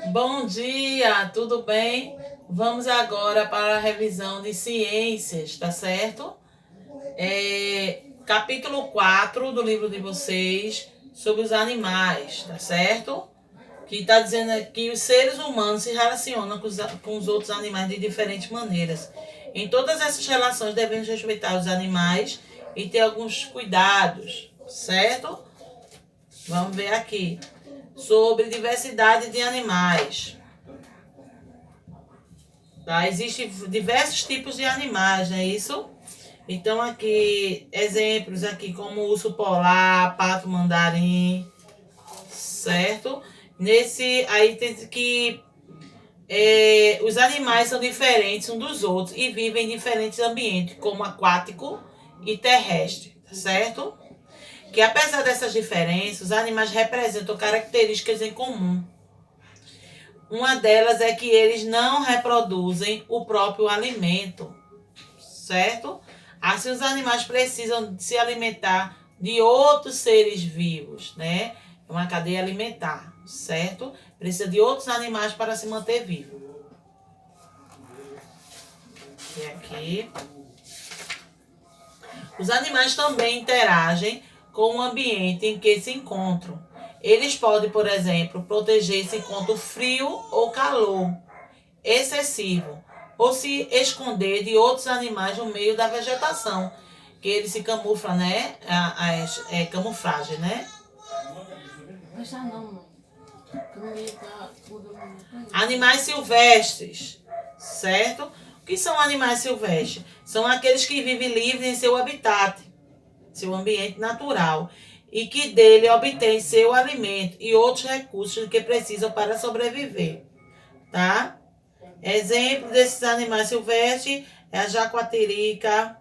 Bom dia, tudo bem? Vamos agora para a revisão de ciências, tá certo? Capítulo 4 do livro de vocês sobre os animais, tá certo? Que está dizendo que os seres humanos se relacionam com os outros animais de diferentes maneiras. Em todas essas relações devemos respeitar os animais e ter alguns cuidados, certo? Vamos ver aqui sobre diversidade de animais. Tá? Existem diversos tipos de animais, não é isso? Então aqui, exemplos aqui como urso polar, pato mandarim, certo? Nesse aí tem que os animais são diferentes uns dos outros e vivem em diferentes ambientes, como aquático e terrestre, tá certo? Que apesar dessas diferenças, os animais representam características em comum. Uma delas é que eles não reproduzem o próprio alimento, certo? Assim, os animais precisam se alimentar de outros seres vivos, né? É uma cadeia alimentar, certo? Precisa de outros animais para se manter vivo. E aqui. Os animais também interagem com o ambiente em que se encontram. Eles podem, por exemplo, proteger-se contra o frio ou calor excessivo, ou se esconder de outros animais no meio da vegetação, que ele se camufla, né? É camuflagem, né? Animais silvestres, certo? O que são animais silvestres? São aqueles que vivem livres em seu habitat, seu ambiente natural, e que dele obtêm seu alimento e outros recursos que precisam para sobreviver, tá? Exemplo desses animais silvestres é a jaguatirica,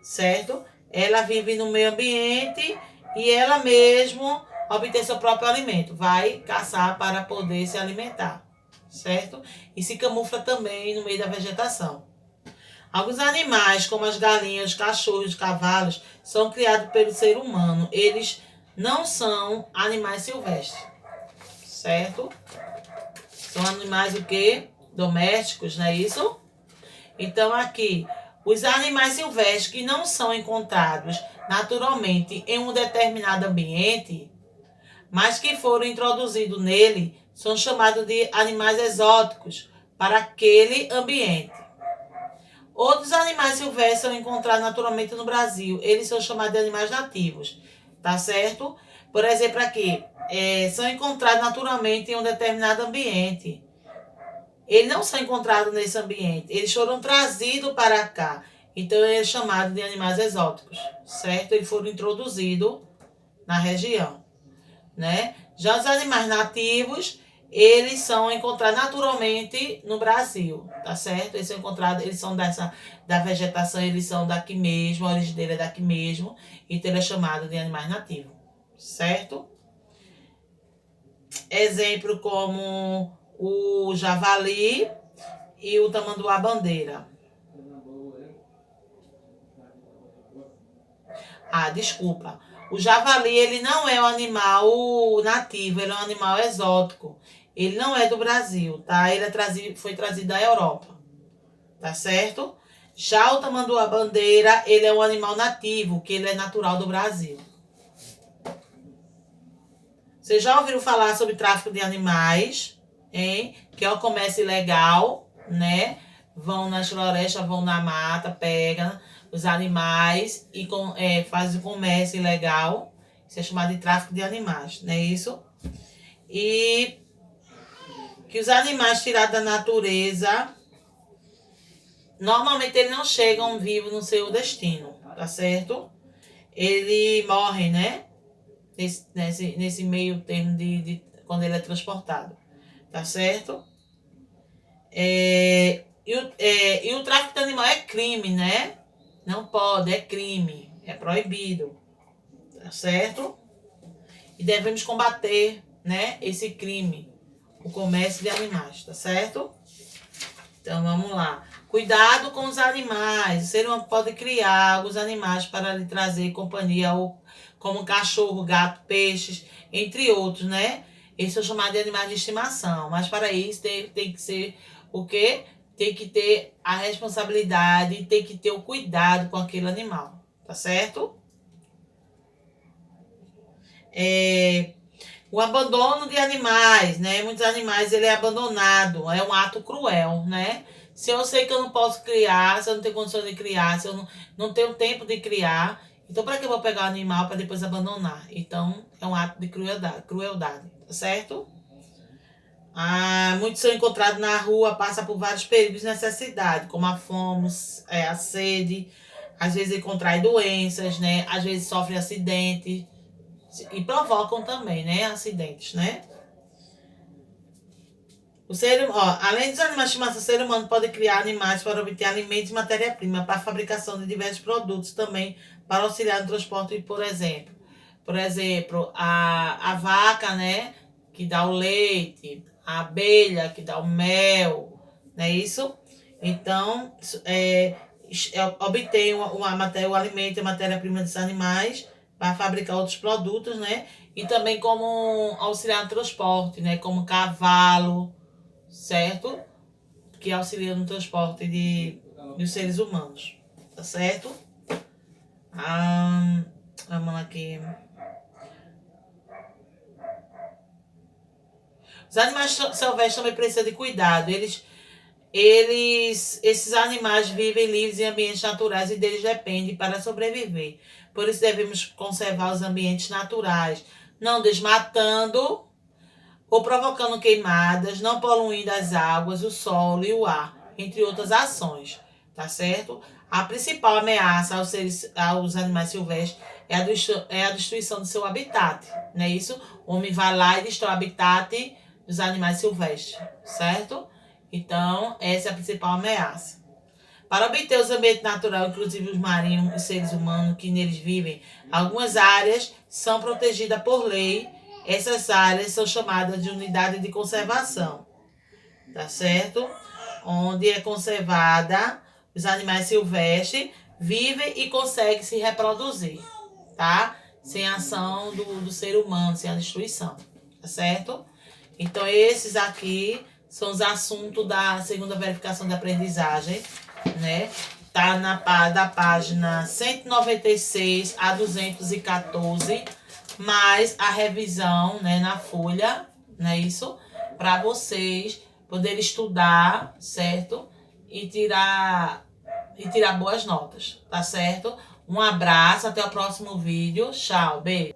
certo? Ela vive no meio ambiente e ela mesmo obtém seu próprio alimento. Vai caçar para poder se alimentar, certo? E se camufla também no meio da vegetação. Alguns animais, como as galinhas, os cachorros, os cavalos, são criados pelo ser humano. Eles não são animais silvestres, certo? São animais o quê? Domésticos, não é isso? Então aqui, os animais silvestres que não são encontrados naturalmente em um determinado ambiente, mas que foram introduzidos nele, são chamados de animais exóticos para aquele ambiente. Outros animais silvestres são encontrados naturalmente no Brasil. Eles são chamados de animais nativos, tá certo? Por exemplo, aqui, são encontrados naturalmente em um determinado ambiente. Eles não são encontrados nesse ambiente. Eles foram trazidos para cá. Então, eles é chamado de animais exóticos, certo? Eles foram introduzidos na região, né? Já os animais nativos, eles são encontrados naturalmente no Brasil, tá certo? Eles são encontrados, eles são da vegetação, eles são daqui mesmo, a origem dele é daqui mesmo, então ele é chamado de animais nativos, certo? Exemplo como o javali e o tamanduá-bandeira. Desculpa. O javali, ele não é um animal nativo, ele é um animal exótico. Ele não é do Brasil, tá? Ele foi trazido da Europa, tá certo? Já o tamanduá-bandeira, ele é um animal nativo, que ele é natural do Brasil. Vocês já ouviram falar sobre tráfico de animais, hein? Que é o comércio ilegal, né? Vão nas florestas, vão na mata, pegam os animais e fazem o comércio ilegal. Isso é chamado de tráfico de animais, não é isso? E que os animais tirados da natureza, normalmente eles não chegam vivos no seu destino, tá certo? Ele morre, né? Nesse meio termo quando ele é transportado, tá certo? E o tráfico de animal é crime, né? Não pode, é crime, é proibido, tá certo? E devemos combater, né, esse crime, o comércio de animais, tá certo? Então vamos lá. Cuidado com os animais. O ser humano pode criar alguns animais para lhe trazer companhia, como cachorro, gato, peixes, entre outros, né? Esses são chamados de animais de estimação. Mas para isso tem que ser o quê? Tem que ter a responsabilidade, tem que ter o cuidado com aquele animal, tá certo? O abandono de animais, né? Muitos animais ele é abandonado, é um ato cruel, né? Se eu sei que eu não posso criar, se eu não tenho condições de criar, se eu não tenho tempo de criar, então para que eu vou pegar o animal para depois abandonar? Então é um ato de crueldade, tá certo? Muitos são encontrados na rua, passam por vários perigos de necessidade, como a fome, a sede, às vezes contraem doenças, né? Às vezes sofrem acidentes e provocam também, né? Acidentes, né? Além dos animais de estimação, o ser humano pode criar animais para obter alimentos e matéria-prima para a fabricação de diversos produtos também para auxiliar no transporte, por exemplo, a vaca, né, que dá o leite, a abelha que dá o mel, não é isso? Então, obtém o alimento e a matéria-prima dos animais para fabricar outros produtos, né? E também como auxiliar no transporte, né? Como cavalo, certo? Que auxilia no transporte dos seres humanos, tá certo? Vamos aqui. Os animais silvestres também precisam de cuidado. Esses animais vivem livres em ambientes naturais e deles dependem para sobreviver. Por isso devemos conservar os ambientes naturais, não desmatando ou provocando queimadas, não poluindo as águas, o solo e o ar, entre outras ações, tá certo? A principal ameaça aos animais silvestres é a destruição do seu habitat, não é isso? O homem vai lá e destrói o habitat dos animais silvestres, certo? Então, essa é a principal ameaça. Para obter os ambientes naturais, inclusive os marinhos e seres humanos que neles vivem, algumas áreas são protegidas por lei. Essas áreas são chamadas de unidade de conservação, tá certo? Onde é conservada os animais silvestres, vivem e conseguem se reproduzir, tá? Sem a ação do ser humano, sem a destruição, tá certo? Então, esses aqui são os assuntos da segunda verificação de aprendizagem, né? Tá da página 196 a 214, mais a revisão, né, na folha, não é isso? Para vocês poderem estudar, certo? E tirar boas notas, tá certo? Um abraço, até o próximo vídeo. Tchau, beijo.